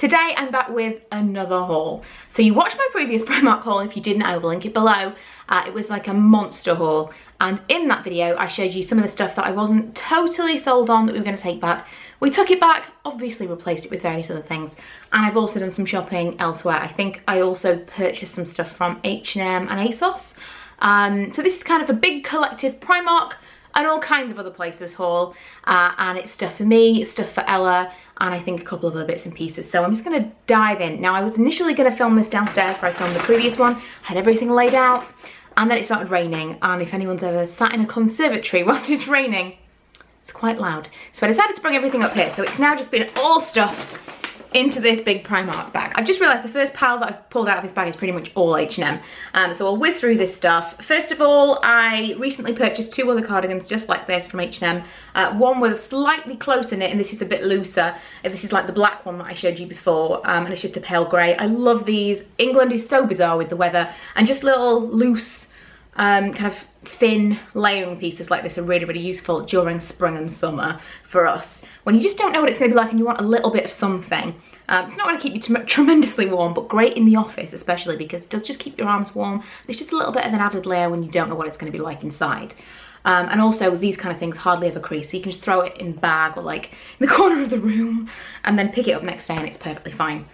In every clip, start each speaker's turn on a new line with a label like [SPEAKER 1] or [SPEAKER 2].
[SPEAKER 1] Today I'm back with another haul. So you watched my previous Primark haul. If you didn't, I will link it below. It was like a monster haul, and in that video I showed you some of the stuff that I wasn't totally sold on that we were going to take back. We took it back, obviously replaced it with various other things, and I've also done some shopping elsewhere. I think I also purchased some stuff from H&M and Asos. So this is kind of a big collective Primark and all kinds of other places haul, and it's stuff for me, stuff for Ella, and I think a couple of other bits and pieces. So I'm just going to dive in. Now I was initially going to film this downstairs where I filmed the previous one, had everything laid out, and then it started raining, and if anyone's ever sat in a conservatory whilst it's raining, it's quite loud. So I decided to bring everything up here, so it's now just been all stuffed into this big Primark bag. I've just realised the first pile that I've pulled out of this bag is pretty much all H&M. So I'll whiz through this stuff. First of all, I recently purchased two other cardigans just like this from H&M. One was slightly closer knit and this is a bit looser. This is like the black one that I showed you before, and it's just a pale grey. I love these. England is so bizarre with the weather, and just little loose kind of thin layering pieces like this are really, really useful during spring and summer for us, when you just don't know what it's going to be like and you want a little bit of something. It's not going to keep you tremendously warm, but great in the office especially, because it does just keep your arms warm. It's just a little bit of an added layer when you don't know what it's going to be like inside. And also these kind of things hardly ever crease, so you can just throw it in the bag or like in the corner of the room and then pick it up next day and it's perfectly fine.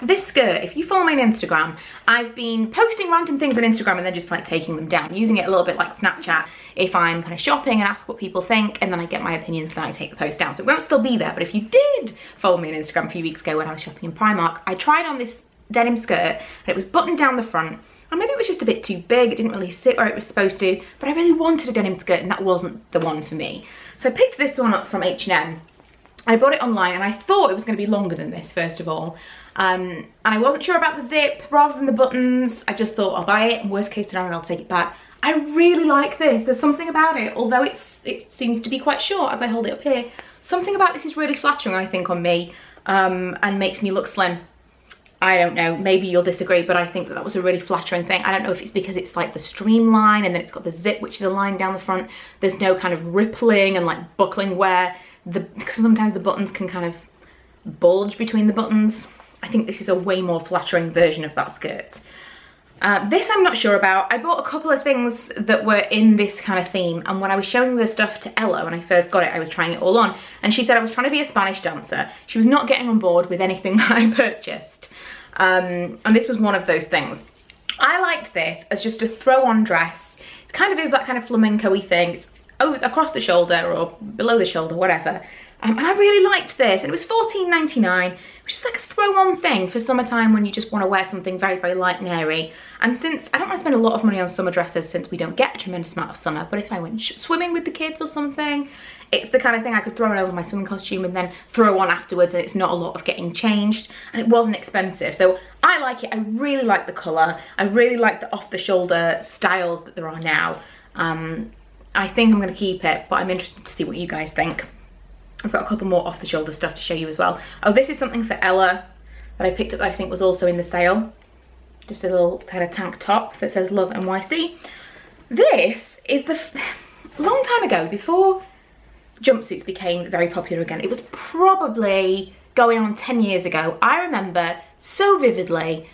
[SPEAKER 1] This skirt, if you follow me on Instagram, I've been posting random things on Instagram and then just like taking them down, using it a little bit like Snapchat if I'm kind of shopping and ask what people think, and then I get my opinions, then I take the post down. So it won't still be there, but if you did follow me on Instagram a few weeks ago when I was shopping in Primark, I tried on this denim skirt and it was buttoned down the front, and maybe it was just a bit too big, it didn't really sit where it was supposed to, but I really wanted a denim skirt and that wasn't the one for me. So I picked this one up from H&M. I bought it online and I thought it was going to be longer than this, first of all. And I wasn't sure about the zip rather than the buttons. I just thought I'll buy it, and worst case scenario I'll take it back. I really like this. There's something about it, although it seems to be quite short as I hold it up here. Something about this is really flattering, I think, on me, and makes me look slim. I don't know, maybe you'll disagree, but I think that was a really flattering thing. I don't know if it's because it's like the streamline and then it's got the zip which is aligned down the front. There's no kind of rippling and like buckling where because sometimes the buttons can kind of bulge between the buttons. I think this is a way more flattering version of that skirt. This I'm not sure about. I bought a couple of things that were in this kind of theme, and when I was showing the stuff to Ella when I first got it, I was trying it all on, and she said I was trying to be a Spanish dancer. She was not getting on board with anything that I purchased. And this was one of those things. I liked this as just a throw-on dress. It kind of is that kind of flamenco-y thing. It's across the shoulder or below the shoulder, whatever. And I really liked this, and it was $14.99, which is like a throw-on thing for summertime when you just want to wear something very, very light and airy. And since I don't want to spend a lot of money on summer dresses, since we don't get a tremendous amount of summer, but if I went swimming with the kids or something, it's the kind of thing I could throw it over my swimming costume and then throw on afterwards, and it's not a lot of getting changed, and it wasn't expensive. So I like it. I really like the colour. I really like the off-the-shoulder styles that there are now. I think I'm going to keep it, but I'm interested to see what you guys think. I've got a couple more off the shoulder stuff to show you as well. Oh, this is something for Ella that I picked up that I think was also in the sale. Just a little kind of tank top that says Love NYC. This is the long time ago, before jumpsuits became very popular again. It was probably going on 10 years ago. I remember so vividly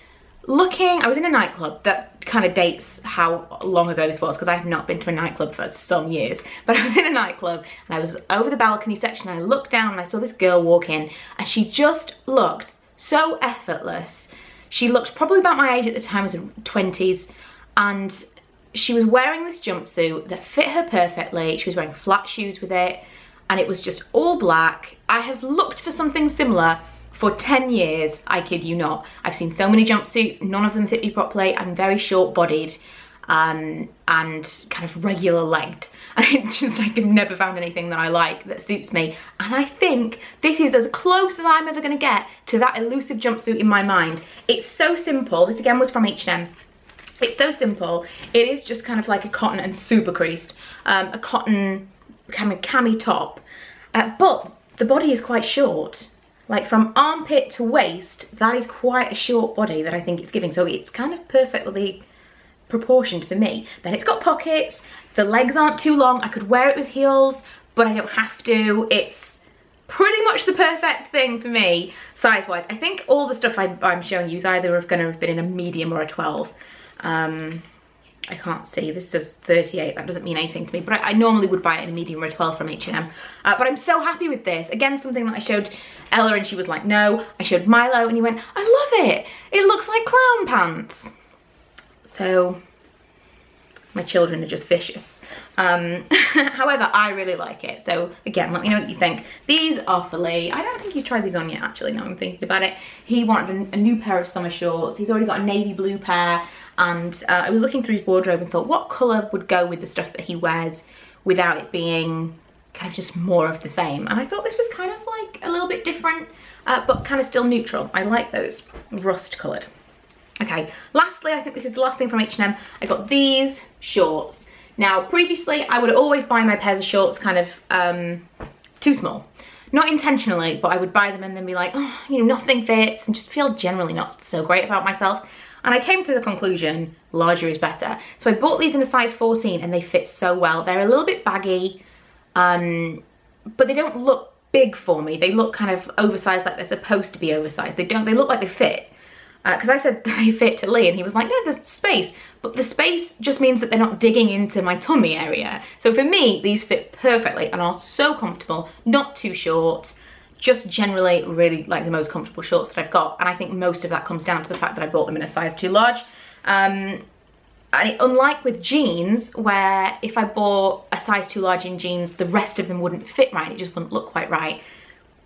[SPEAKER 1] I was in a nightclub. That kind of dates how long ago this was, because I have not been to a nightclub for some years, but I was in a nightclub and I was over the balcony section. I looked down and I saw this girl walk in, and she just looked so effortless. She looked probably about my age at the time, I was in 20s, and she was wearing this jumpsuit that fit her perfectly. She was wearing flat shoes with it, and it was just all black. I have looked for something similar for 10 years, I kid you not. I've seen so many jumpsuits, none of them fit me properly. I'm very short-bodied and kind of regular-legged. And it's just like I've never found anything that I like that suits me. And I think this is as close as I'm ever gonna get to that elusive jumpsuit in my mind. It's so simple. This again was from H&M. It's so simple. It is just kind of like a cotton and super creased, a cotton kind of cami top. But the body is quite short. Like from armpit to waist, that is quite a short body that I think it's giving. So it's kind of perfectly proportioned for me. Then it's got pockets, the legs aren't too long. I could wear it with heels, but I don't have to. It's pretty much the perfect thing for me, size-wise. I think all the stuff I'm showing you is either going to have been in a medium or a 12. I can't see, this says 38, that doesn't mean anything to me, but I normally would buy it in a medium or a 12 from H&M. But I'm so happy with this. Again, something that I showed Ella and she was like, no. I showed Milo and he went, I love it. It looks like clown pants. So, my children are just vicious. However, I really like it. So again, let me know what you think. These are for Lee. I don't think he's tried these on yet, actually, now I'm thinking about it. He wanted a new pair of summer shorts. He's already got a navy blue pair. And I was looking through his wardrobe and thought, what colour would go with the stuff that he wears without it being kind of just more of the same? And I thought this was kind of like a little bit different, but kind of still neutral. I like those, rust coloured. Okay, lastly, I think this is the last thing from H&M. I got these shorts. Now, previously, I would always buy my pairs of shorts kind of too small. Not intentionally, but I would buy them and then be like, oh, you know, nothing fits, and just feel generally not so great about myself. And I came to the conclusion, larger is better. So I bought these in a size 14 and they fit so well. They're a little bit baggy, but they don't look big for me. They look kind of oversized, like they're supposed to be oversized. They look like they fit. Because I said they fit to Lee and he was like, no, there's space. But the space just means that they're not digging into my tummy area. So for me, these fit perfectly and are so comfortable, not too short, just generally really like the most comfortable shorts that I've got. And I think most of that comes down to the fact that I bought them in a size too large. Unlike with jeans, where if I bought a size too large in jeans, the rest of them wouldn't fit right, it just wouldn't look quite right.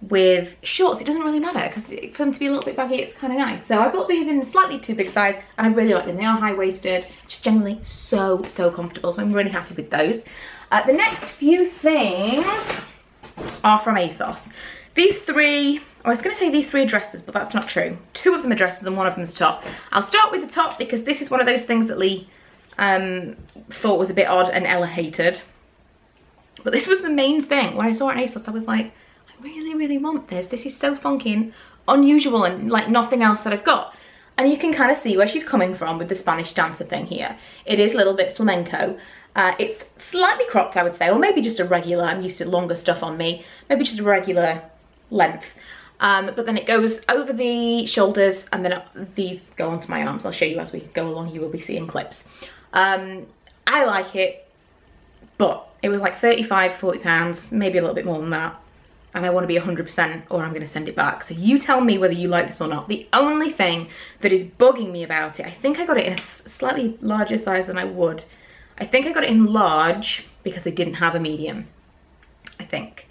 [SPEAKER 1] With shorts, it doesn't really matter, because for them to be a little bit baggy, it's kind of nice. So I bought these in a slightly too big size, and I really like them. They are high-waisted, just generally so comfortable, so I'm really happy with those. The next few things are from Asos. These three, I was going to say these three are dresses, but that's not true. Two of them are dresses and one of them is a top. I'll start with the top because this is one of those things that Lee thought was a bit odd and Ella hated. But this was the main thing. When I saw it in Asos, I was like, I really want this. This is so funky and unusual and like nothing else that I've got. And you can kind of see where she's coming from with the Spanish dancer thing here. It is a little bit flamenco. It's slightly cropped, I would say, or maybe just a regular, I'm used to longer stuff on me, maybe just a regular length. But then it goes over the shoulders and then these go onto my arms. I'll show you as we go along, you will be seeing clips. I like it, but it was like 35, 40 pounds, maybe a little bit more than that. And I want to be 100% or I'm going to send it back. So you tell me whether you like this or not. The only thing that is bugging me about it, I think I got it in a slightly larger size than I would. I think I got it in large because they didn't have a medium, I think.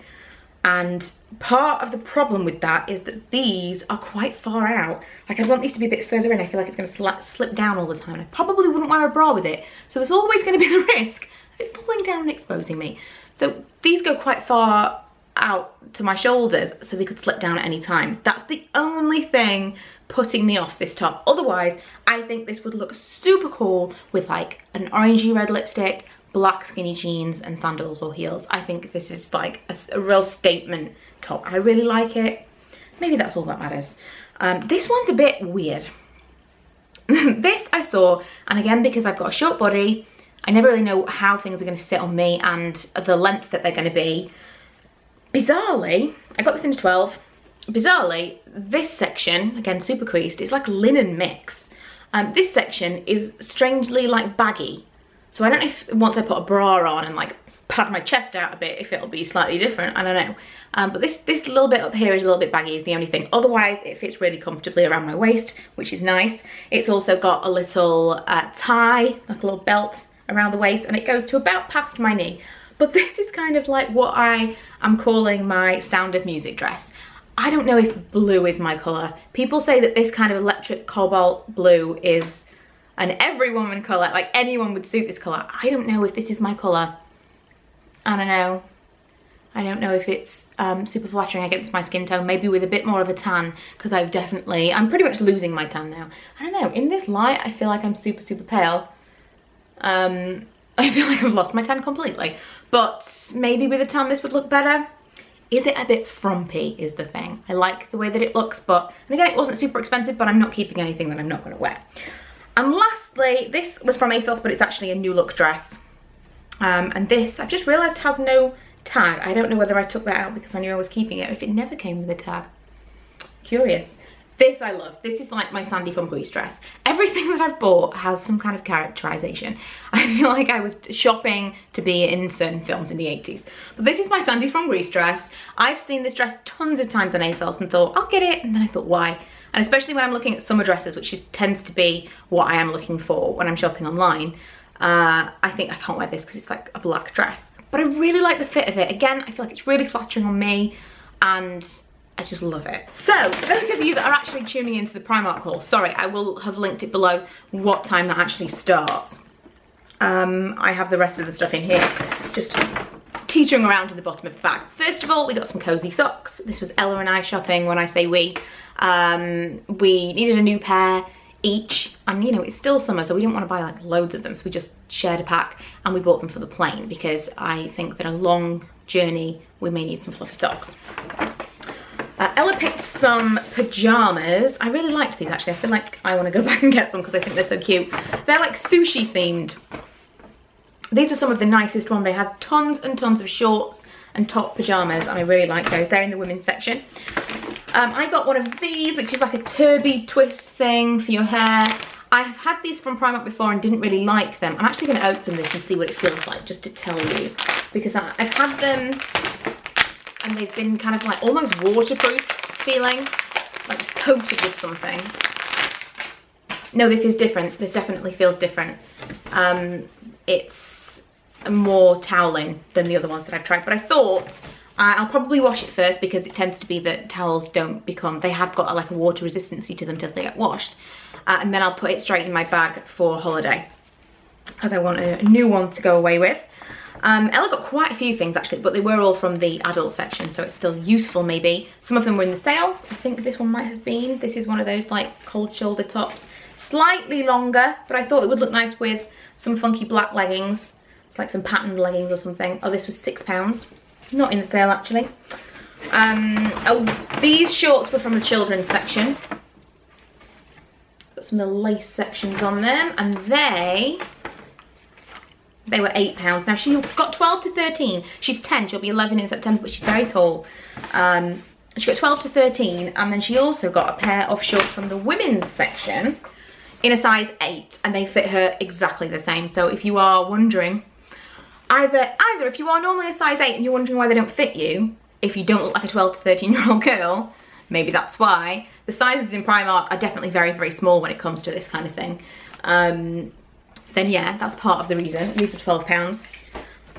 [SPEAKER 1] And part of the problem with that is that these are quite far out. Like I want these to be a bit further in. I feel like it's going to slip down all the time. I probably wouldn't wear a bra with it. So there's always going to be the risk of it falling down and exposing me. So these go quite far out to my shoulders so they could slip down at any time. That's the only thing putting me off this top. Otherwise, I think this would look super cool with like an orangey red lipstick, black skinny jeans and sandals or heels. I think this is like a real statement top. I really like it. Maybe that's all that matters. This one's a bit weird. This I saw, and again, because I've got a short body, I never really know how things are going to sit on me and the length that they're going to be. Bizarrely, I got this in a 12. Bizarrely, this section, again super creased, it's like a linen mix. This section is strangely like baggy. So I don't know if once I put a bra on and like pad my chest out a bit, if it'll be slightly different, I don't know. But this little bit up here is a little bit baggy is the only thing. Otherwise, it fits really comfortably around my waist, which is nice. It's also got a little tie, like a little belt around the waist, and it goes to about past my knee. But this is kind of like what I am calling my Sound of Music dress. I don't know if blue is my colour. People say that this kind of electric cobalt blue is an every woman colour, like anyone would suit this colour. I don't know if this is my colour. I don't know. I don't know if it's super flattering against my skin tone, maybe with a bit more of a tan, because I'm pretty much losing my tan now. I don't know, in this light I feel like I'm super pale. I feel like I've lost my tan completely, but maybe with a tan this would look better. Is it a bit frumpy is the thing. I like the way that it looks, but, and again, it wasn't super expensive, but I'm not keeping anything that I'm not going to wear. And lastly, this was from Asos, but it's actually a new look dress. And this, I've just realised, has no tag. I don't know whether I took that out because I knew I was keeping it, or if it never came with a tag. Curious. This I love. This is like my Sandy from Grease dress. Everything that I've bought has some kind of characterization. I feel like I was shopping to be in certain films in the 80s. But this is my Sandy from Grease dress. I've seen this dress tons of times on Asos and thought, I'll get it. And then I thought, why? And especially when I'm looking at summer dresses, which tends to be what I am looking for when I'm shopping online, I think I can't wear this because it's like a black dress. But I really like the fit of it. Again, I feel like it's really flattering on me and I just love it. So, for those of you that are actually tuning into the Primark haul, sorry, I will have linked it below what time that actually starts. I have the rest of the stuff in here, just teetering around to the bottom of the bag. First of all, we got some cozy socks. This was Ella and I shopping. When I say we needed a new pair each, and you know, it's still summer, so we didn't want to buy like loads of them, so we just shared a pack and we bought them for the plane because I think that a long journey we may need some fluffy socks. Ella picked some pajamas. I really liked these actually. I feel like I want to go back and get some because I think they're so cute. They're like sushi themed. These were some of the nicest ones. They have tons and tons of shorts and top pajamas and I really like those. They're in the women's section. I got one of these, which is like a turby twist thing for your hair. I've had these from Primark before and didn't really like them. I'm actually going to open this and see what it feels like, just to tell you, because I've had them and they've been kind of like almost waterproof feeling, like coated with something. No, this is different. This definitely feels different. It's more toweling than the other ones that I've tried, but I thought I'll probably wash it first because it tends to be that towels don't become, they have got like a water resistancy to them till they get washed. And then I'll put it straight in my bag for holiday because I want a new one to go away with. Ella got quite a few things actually, but they were all from the adult section, so it's still useful maybe. Some of them were in the sale. I think this one might have been. This is one of those like cold shoulder tops. Slightly longer, but I thought it would look nice with some funky black leggings. It's like some patterned leggings or something. Oh, this was £6. Not in the sale actually. Oh, these shorts were from the children's section. Got some of the lace sections on them, and they were £8. Now she got 12 to 13. She's 10, she'll be 11 in September, but she's very tall. She got 12 to 13, and then she also got a pair of shorts from the women's section in a size 8, and they fit her exactly the same. So if you are wondering, either if you are normally a size 8 and you're wondering why they don't fit you, if you don't look like a 12 to 13-year-old girl, maybe that's why. The sizes in Primark are definitely very, very small when it comes to this kind of thing. Then yeah, that's part of the reason. These are £12.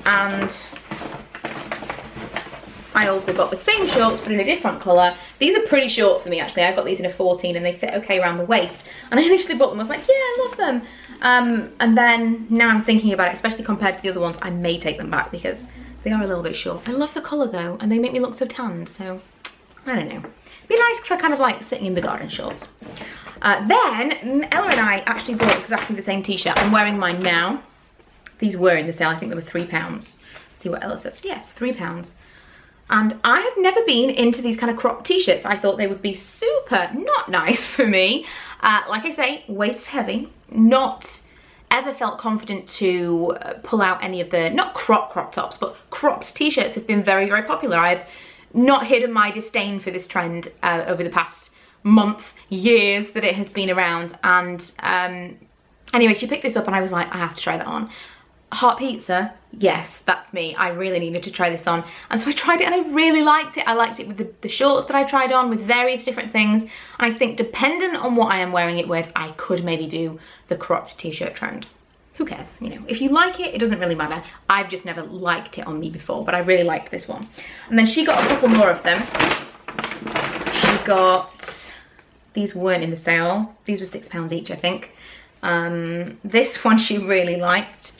[SPEAKER 1] And I also got the same shorts but in a different colour. These are pretty short for me actually. I got these in a 14 and they fit okay around the waist. And I initially bought them, I was like, yeah, I love them. And then now I'm thinking about it, especially compared to the other ones, I may take them back because they are a little bit short. I love the colour though, and they make me look so tanned, so I don't know. Be nice for kind of like sitting in the garden shorts. Then Ella and I actually bought exactly the same t-shirt. I'm wearing mine now. These were in the sale, I think they were £3. Let's see what Ella says. Yes, £3. And I have never been into these kind of crop t-shirts. I thought they would be super not nice for me. Like I say, waist heavy. Not ever felt confident to pull out any of the, not crop tops, but cropped t-shirts have been very, very popular. I've not hidden my disdain for this trend over the past months, years that it has been around. And anyway, she picked this up and I was like, I have to try that on. Heart pizza, yes, that's me. I really needed to try this on. And so I tried it and I really liked it. I liked it with the shorts that I tried on with various different things. And I think dependent on what I am wearing it with, I could maybe do the cropped t-shirt trend. Who cares, you know, if you like it, it doesn't really matter. I've just never liked it on me before, but I really like this one. And then she got a couple more of them. She got, these weren't in the sale. These were £6 each, I think. This one she really liked.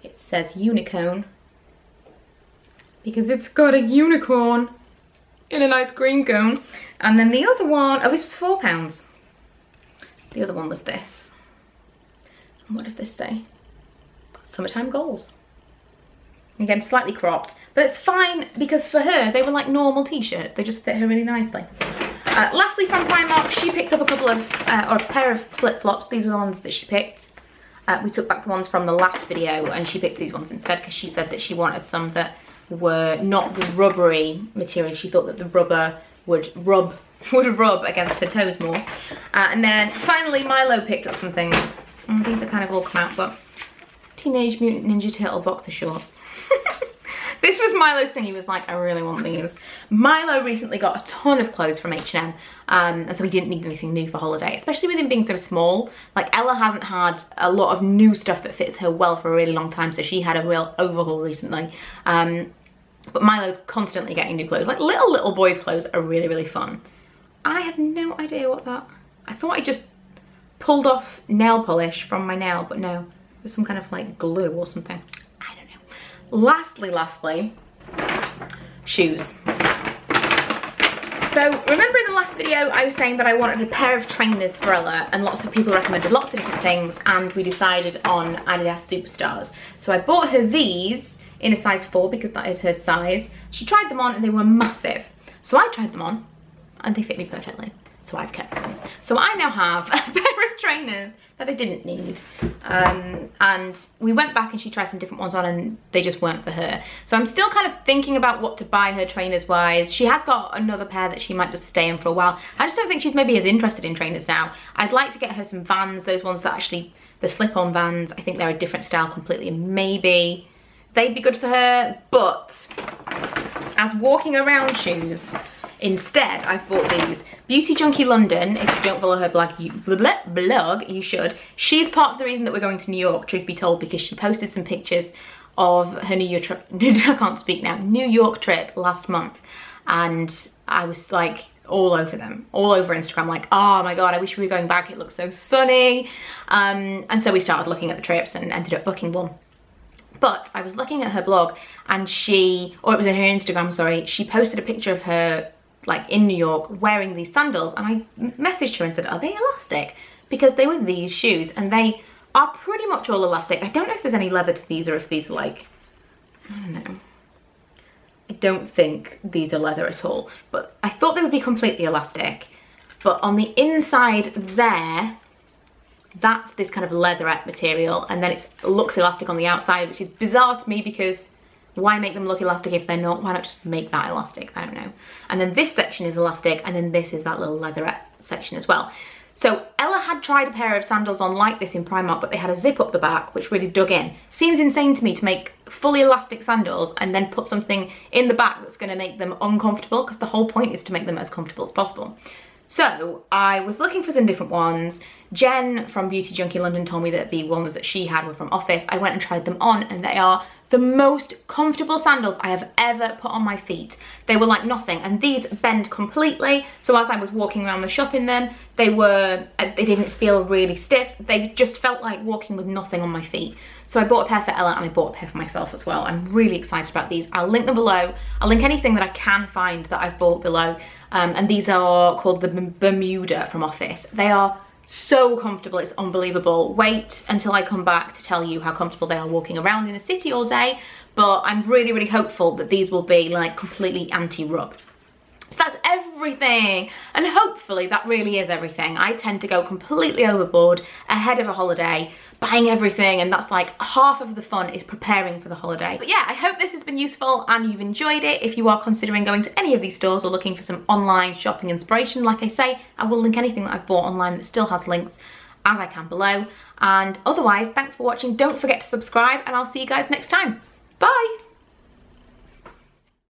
[SPEAKER 1] It says unicorn because it's got a unicorn in an ice cream cone. And then the other one, oh, this was £4. The other one was this. And what does this say? Summertime goals. Again, slightly cropped, but it's fine because for her, they were like normal t-shirts. They just fit her really nicely. Lastly from Primark, she picked up a couple of, or a pair of flip-flops. These were the ones that she picked. We took back the ones from the last video and she picked these ones instead because she said that she wanted some that were not the rubbery material. She thought that the rubber would rub against her toes more. And then finally Milo picked up some things. These are kind of all come out, but Teenage Mutant Ninja Turtle boxer shorts. This was Milo's thing. He was like, I really want these. Milo recently got a ton of clothes from H&M, and so he didn't need anything new for holiday, especially with him being so small. Like, Ella hasn't had a lot of new stuff that fits her well for a really long time, so she had a real overhaul recently. But Milo's constantly getting new clothes. Like, little boys' clothes are really, really fun. I have no idea what that... I thought I just pulled off nail polish from my nail, but no. It was some kind of, like, glue or something. Lastly, shoes. So remember in the last video I was saying that I wanted a pair of trainers for Ella, and lots of people recommended lots of different things, and we decided on Adidas Superstars. So I bought her these in a size 4 because that is her size. She tried them on and they were massive. So I tried them on and they fit me perfectly. So I've kept them. So I now have a pair of trainers that I didn't need. And we went back and she tried some different ones on and they just weren't for her. So I'm still kind of thinking about what to buy her trainers wise. She has got another pair that she might just stay in for a while. I just don't think she's maybe as interested in trainers now. I'd like to get her some Vans, those ones that actually, the slip-on Vans. I think they're a different style completely. Maybe they'd be good for her, but as walking around shoes, instead I've bought these. Beauty Junkie London, if you don't follow her blog, you should. She's part of the reason that we're going to New York, truth be told, because she posted some pictures of her New York trip, I can't speak now, New York trip last month. And I was like all over them, all over Instagram, like, oh my God, I wish we were going back, it looks so sunny. And so we started looking at the trips and ended up booking one. But I was looking at her blog and she, or it was in her Instagram, sorry, she posted a picture of her like in New York wearing these sandals, and I messaged her and said, are they elastic? Because they were these shoes and they are pretty much all elastic. I don't know if there's any leather to these or if these are like, I don't know. I don't think these are leather at all, but I thought they would be completely elastic. But on the inside there, that's this kind of leatherette material, and then it looks elastic on the outside, which is bizarre to me because why make them look elastic if they're not? Why not just make that elastic? I don't know. And then this section is elastic, and then this is that little leatherette section as well. So Ella had tried a pair of sandals on like this in Primark, but they had a zip up the back, which really dug in. Seems insane to me to make fully elastic sandals and then put something in the back that's gonna make them uncomfortable, because the whole point is to make them as comfortable as possible. So I was looking for some different ones. Jen from Beauty Junkie London told me that the ones that she had were from Office. I went and tried them on and they are the most comfortable sandals I have ever put on my feet. They were like nothing, and these bend completely. So as I was walking around the shop in them, they didn't feel really stiff. They just felt like walking with nothing on my feet. So I bought a pair for Ella and I bought a pair for myself as well. I'm really excited about these. I'll link them below. I'll link anything that I can find that I've bought below. And these are called the Bermuda from Office. They are so comfortable, it's unbelievable. Wait until I come back to tell you how comfortable they are walking around in the city all day, but I'm really, really hopeful that these will be like completely anti-rub. So that's everything, and hopefully that really is everything. I tend to go completely overboard ahead of a holiday, buying everything, and that's like half of the fun is preparing for the holiday. But yeah, I hope this has been useful and you've enjoyed it. If you are considering going to any of these stores or looking for some online shopping inspiration, like I say, I will link anything that I've bought online that still has links as I can below. And otherwise, thanks for watching. Don't forget to subscribe, and I'll see you guys next time. Bye!